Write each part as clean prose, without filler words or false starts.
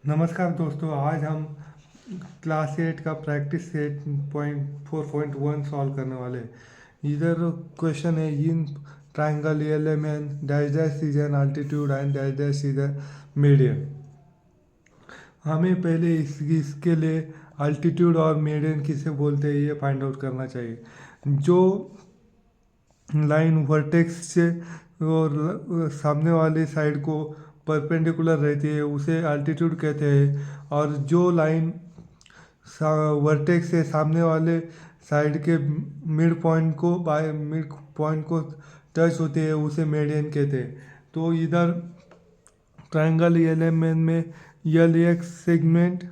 नमस्कार दोस्तों, आज हम क्लास 8 का प्रैक्टिस सेट पॉइंट 4.1 सॉल्व करने वाले हैं। इधर क्वेश्चन है in triangle L M N dash dash is an altitude and dash dash is a median. हमें पहले इसके लिए अल्टीट्यूड और मीडियन किसे बोलते हैं ये फाइंड आउट करना चाहिए। जो लाइन वर्टेक्स से और सामने वाले साइड को परपेंडिकुलर रहती है उसे अल्टीट्यूड कहते हैं, और जो लाइन वर्टेक्स से सामने वाले साइड के मिड पॉइंट को टच होती है उसे मेडियन कहते हैं। तो इधर ट्रायंगल एल एम एन में L x segment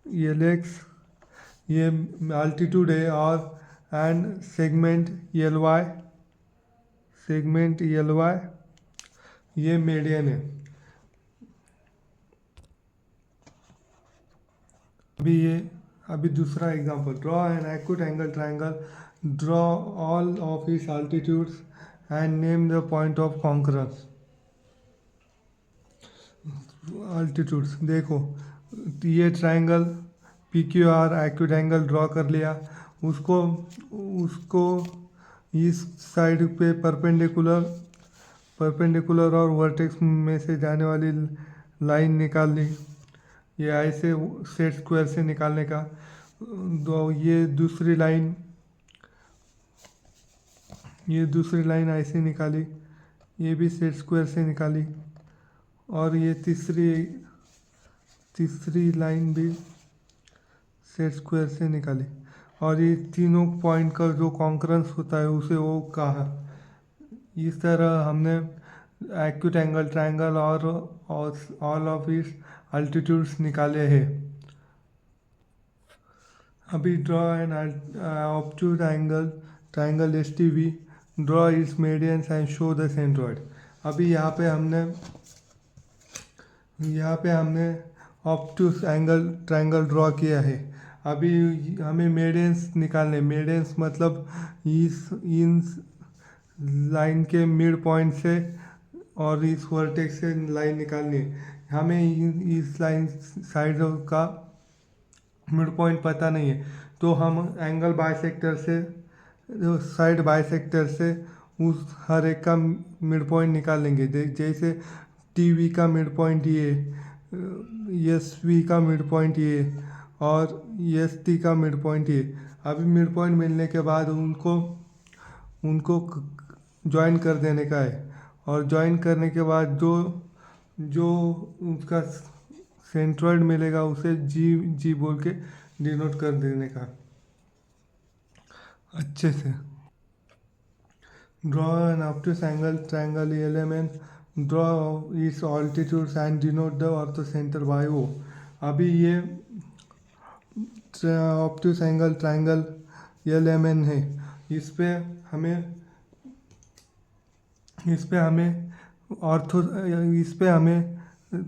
L x ये अल्टीट्यूड है, और एंड सेगमेंट एल वाई ये मेडियन है। अभी दूसरा example, draw an acute angle triangle, draw all of its altitudes and name the point of concurrence. Altitudes देखो, ये triangle P Q R acute angle draw कर लिया, उसको उसको इस साइड पे परपेंडिकुलर और वर्टेक्स में से जाने वाली लाइन निकाल ली। ये ऐसे सेट स्क्वायर से निकालने का। ये दूसरी लाइन ऐसे निकाली, ये भी सेट स्क्वायर से निकाली, और ये तीसरी लाइन भी सेट स्क्वायर से निकाली, और ये तीनों पॉइंट का जो कॉन्करेंस होता है उसे वो कहा। इस तरह हमने एक्यूट एंगल ट्रायंगल और ऑल ऑफ इट्स अल्टीट्यूड्स निकाले हैं। अभी draw an obtuse triangle S T V, draw its medians and show the centroid. अभी यहाँ पे हमने ऑब्ट्यूज एंगल ट्रायंगल ड्रॉ किया है। अभी हमें मेडियंस निकालने, मेडियंस मतलब इन लाइन के मिड पॉइंट से और इस वर्टेक्स से लाइन निकालनी है। हमें इस लाइन साइड का मिड पॉइंट पता नहीं है, तो हम एंगल बाइसेक्टर से साइड बाइसेक्टर से उस हर एक का मिड पॉइंट निकाल लेंगे। जैसे टी वी का मिड पॉइंट ये, एस वी का मिड पॉइंट ये, और एस टी का मिड पॉइंट ये। अभी मिड पॉइंट मिलने के बाद उनको ज्वाइन कर देने का है, और ज्वाइन करने के बाद जो जो उसका सेंट्रॉइड मिलेगा उसे जी बोल के डिनोट कर देने का अच्छे से। Draw an obtuse angle triangle L M N, draw its altitudes and denote the orthocentre by O. अभी ये obtuse angle triangle L M N है, इस पे हमें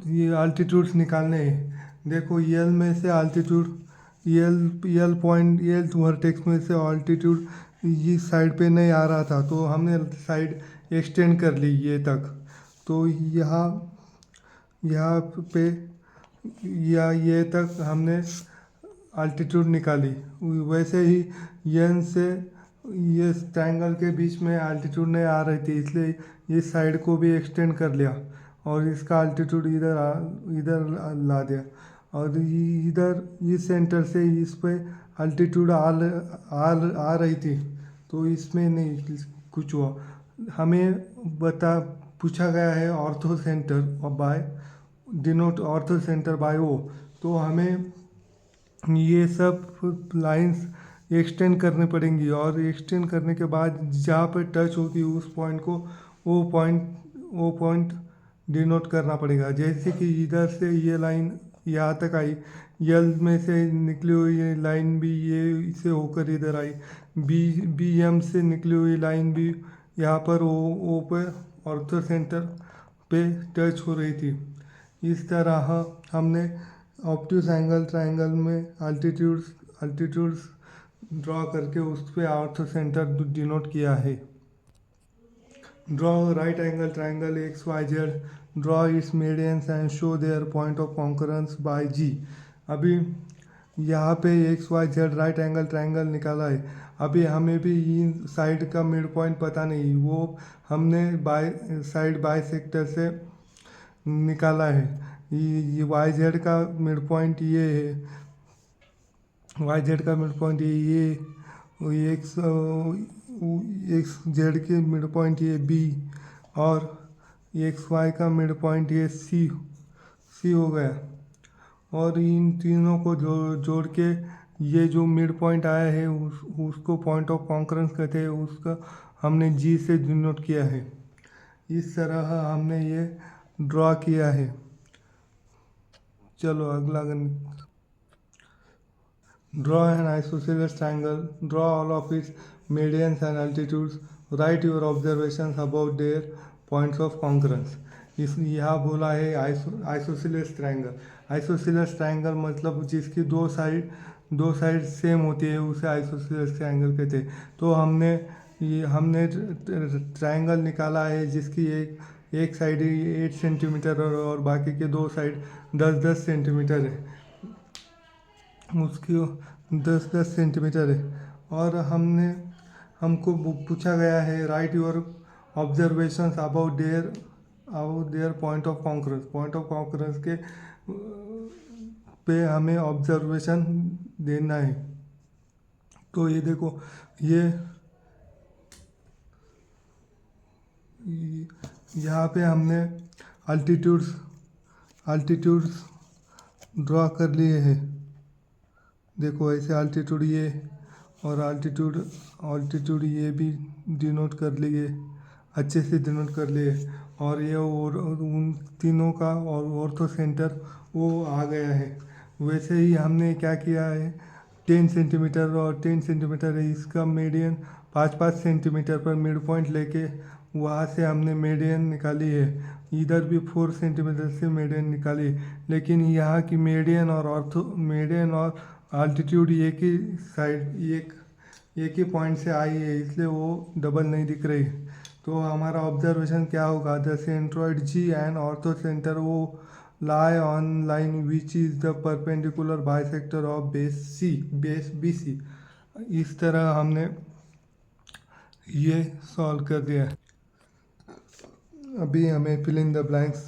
ये अल्टीट्यूड्स निकालने हैं। देखो यल में से अल्टीट्यूड, यल पॉइंट यल वर्टेक्स में से अल्टीट्यूड इस साइड पे नहीं आ रहा था, तो हमने साइड एक्सटेंड कर ली ये तक। तो यहाँ पे या ये तक हमने अल्टीट्यूड निकाली। वैसे ही यन से ये ट्रायंगल के बीच में अल्टीट्यूड नहीं आ रही थी, इसलिए इस साइड को भी एक्सटेंड कर लिया और इसका अल्टीट्यूड इधर ला दिया, और इधर इस सेंटर से इस पे अल्टीट्यूड आ रही थी, तो इसमें नहीं कुछ हुआ। हमें पूछा गया है orthocentre by denote orthocentre by O, तो हमें ये सब लाइंस एक्सटेंड करनी पड़ेंगी, और एक्सटेंड करने के बाद जहाँ पर टच होगी उस पॉइंट को वो पॉइंट डिनोट करना पड़ेगा। जैसे कि इधर से ये लाइन यहाँ तक आई, यल में से निकली हुई ये लाइन भी ये इसे होकर इधर आई, बी एम से निकली हुई लाइन भी यहाँ पर ओ पे ऑर्थो सेंटर पे टच हो रही थी। इस तरह हमने ऑब्ट्यूज एंगल ट्रायंगल में अल्टीट्यूड्स ड्रॉ करके उस पर ऑर्थो सेंटर डिनोट किया है। Draw right angle triangle X Y Z, draw its medians and show their point of concurrence by G. अभी यहाँ पे X Y Z right angle triangle निकाला है। अभी हमें भी इन साइड का मिड पॉइंट पता नहीं, वो हमने बाय साइड बाय सेक्टर से निकाला है। ये वाई जेड का मिड पॉइंट ये है, वाई जेड का मिड पॉइंट ये एक्स एक्स जेड के मिड पॉइंट ये बी, और एक्स वाई का मिड पॉइंट ये सी हो गया। और इन तीनों को जोड़ के ये जो मिड पॉइंट आया है उसको पॉइंट ऑफ कॉन्करेंस कहते हैं, उसका हमने जी से डिनोट किया है। इस तरह हमने ये ड्रॉ किया है। चलो अगला गणित। Draw an isosceles triangle. Draw all of its medians and altitudes. Write your observations about their points of concurrence. इस यहाँ बोला है आइसोसेलेस ट्रायंगल। आइसोसेलेस ट्रायंगल मतलब जिसकी दो साइड सेम होती है उसे आइसोसेलेस ट्रायंगल कहते हैं। तो हमने ट्रायंगल निकाला है जिसकी एक साइड 8 सेंटीमीटर और बाकी के दो साइड 10-10 सेंटीमीटर है, उसकी 10-10 सेंटीमीटर है। और हमको पूछा गया है right your observations about their point of concurrence. Point of concurrence के पे हमें ऑब्जर्वेशन देना है। तो ये देखो, यहाँ पे हमने अल्टीट्यूड्स ड्रॉ कर लिए हैं। देखो ऐसे अल्टीट्यूड ये और अल्टीट्यूड ये भी डिनोट कर लिए, अच्छे से डिनोट कर लिए। और ये और उन तीनों का और ऑर्थो सेंटर वो आ गया है। वैसे ही हमने क्या किया है, 10 सेंटीमीटर और 10 सेंटीमीटर है, इसका मीडियन 5-5 सेंटीमीटर पर मिड पॉइंट लेके वहाँ से हमने मीडियन निकाली है। इधर भी 4 सेंटीमीटर से मीडियन निकाली, लेकिन यहाँ की मीडियन और अल्टीट्यूड एक ही साइड एक ही पॉइंट से आई है, इसलिए वो डबल नहीं दिख रही। तो हमारा ऑब्जर्वेशन क्या होगा, the centroid G and orthocentre वो lie on line which is the perpendicular bisector of base BC। इस तरह हमने ये सॉल्व कर दिया। अभी हमें fill in the blanks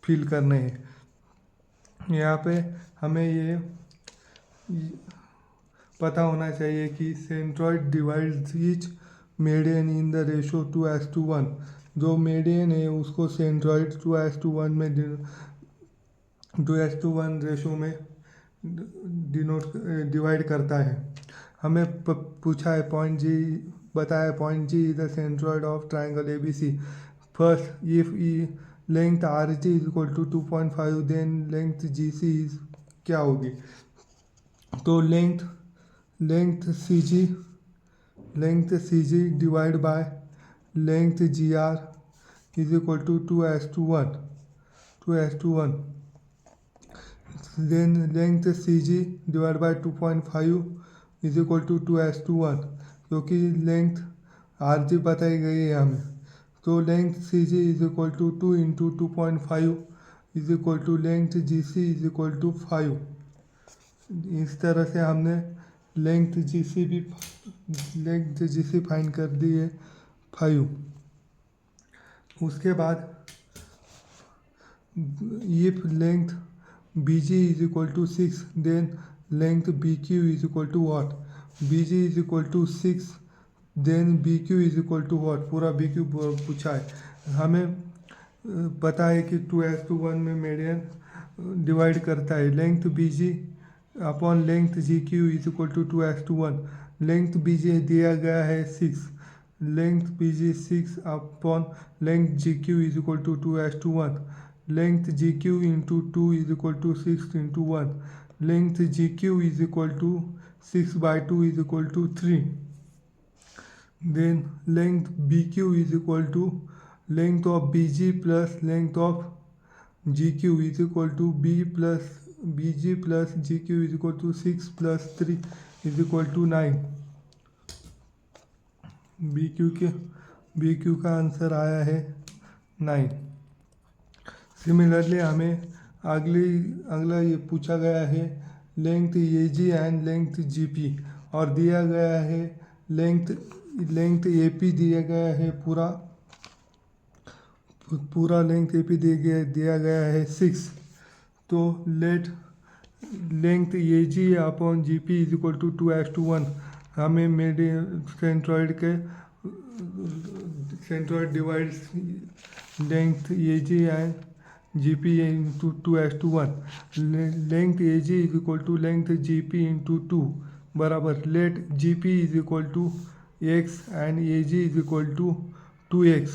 fill करने हैं। यहाँ पे हमें ये पता होना चाहिए कि centroid divides each median in the ratio 2:1। जो मीडियन है उसको सेंट्रॉइड 2:1 में 2:1 रेशो में डिवाइड करता है। हमें पूछा है पॉइंट जी, बताया point G is the centroid of triangle A B C. First if length R G is equal to 2.5 then length G C is क्या होगी। तो length C G divide by length G R is equal to 2:1। Then length C G divide by 2.5 is equal to 2:1, क्योंकि length R जी बताई गई है हमें। तो length C G is equal to 2 into 2.5 is equal to length G C is equal to 5। इस तरह से हमने लेंथ जी सी फाइंड कर दी है 5। उसके बाद if length B G is equal to 6 then length B Q is equal to what. B G is equal to 6 then B Q is equal to what, पूरा B Q पूछा है। हमें पता है कि 2:1 में मीडियन डिवाइड करता है। Length B G upon length G Q is equal to 2:1। Length B G दिया गया है 6, length B G 6 upon length G Q is equal to 2:1। Length G Q into 2 is equal to 6 into 1। Length G Q is equal to 6/2 is equal to 3। Then length B Q is equal to length of B G plus length of ji Q is equal to B G plus G Q is equal to 6 + 3 is equal to 9। B Q का answer आया है 9। Similarly हमें अगला ये पूछा गया है length A G and length G P, और दिया गया है लेंथ ए पी दिया गया है पूरा लेंथ ए पी दिया गया है 6। तो let length A G upon G P is equal to 2:1। हमें centroid divides length A G and G P into 2:1। Length A G is equal to length G P into 2 बराबर let G P is equal to x and A G is equal to 2x।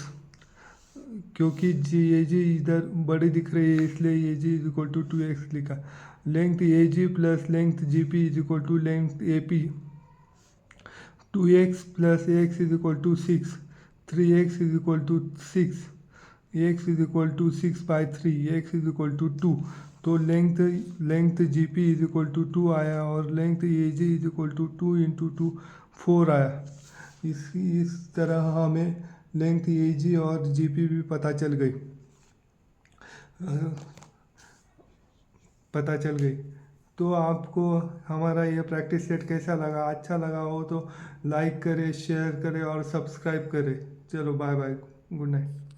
क्योंकि ए जी इधर बड़ी दिख रही है इसलिए A G is equal to 2x लिखा। Length A G plus length G P is equal to length A P. 2x plus x is equal to 6। 3x is equal to 6। x is equal to 6/3। x is equal to 2। तो length G P is equal to 2 आया और length A G is equal to 2 into 2 4 आया। इस तरह हमें length A जी और G P भी पता चल गई। तो आपको हमारा ये प्रैक्टिस सेट कैसा लगा? अच्छा लगा हो तो लाइक करें, शेयर करें और सब्सक्राइब करें। चलो बाय बाय, गुड नाइट।